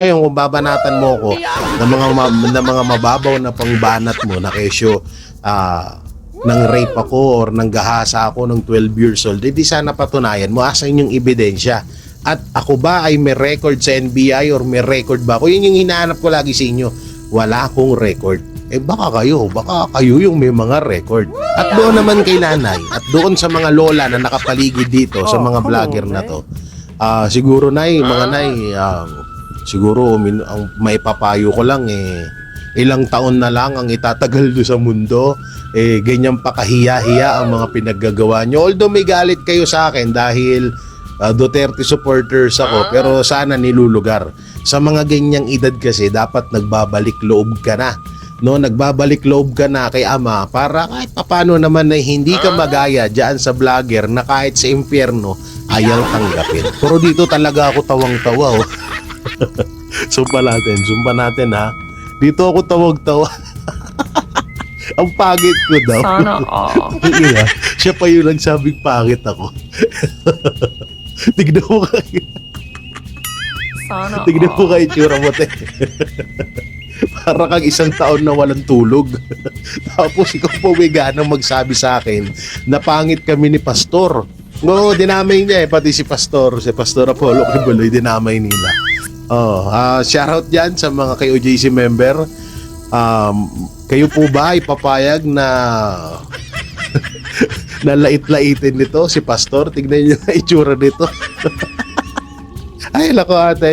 Ngayon, kung babanatan mo ko ng mga mababaw na pangbanat mo na kesyo nang rape ako or nang gahasa ako ng 12 years old, di sana patunayan mo, asan yung ebidensya? At ako ba ay may record sa NBI or may record ba ako? Yun yung hinahanap ko lagi sa inyo. Wala akong record. Baka kayo yung may mga record. At doon naman kay nanay at doon sa mga lola na nakapaligid dito sa mga vlogger na to, siguro mga nay, siguro ang maipapayo ko lang ilang taon na lang ang itatagal do sa mundo, ganyan pa kahiya-hiya ang mga pinaggagawa nyo. Although may galit kayo sa akin dahil Duterte supporters ako, pero sana nilulugar. Sa mga ganyang edad kasi dapat nagbabalik loob ka na. No, nagbabalik loob ka na kay ama para kahit papano naman na hindi ka magaya diyan sa vlogger na kahit sa impyerno ayaw tanggapin. Pero dito talaga ako tawang-tawa. Sumpa natin ha. Dito ako tawag-tawa. Ang pangit ko daw. Sana all. Yeah, siya pa yung nagsabing pangit ako. Tignan mo kayo. Sana Tignan mo all. kayo tsura mo, te. Para kang isang taon na walang tulog. Tapos ikaw po may ganang magsabi sa akin na pangit kami ni Pastor. Oo, dinamay niya pati si Pastor Apollo Kibuloy, dinamay nila. Shoutout dyan sa mga kay OJC member. Kayo po ba ay papayag na na lait-laitin nito si Pastor? Tignan niyo na itsura nito. Ay, lako ate.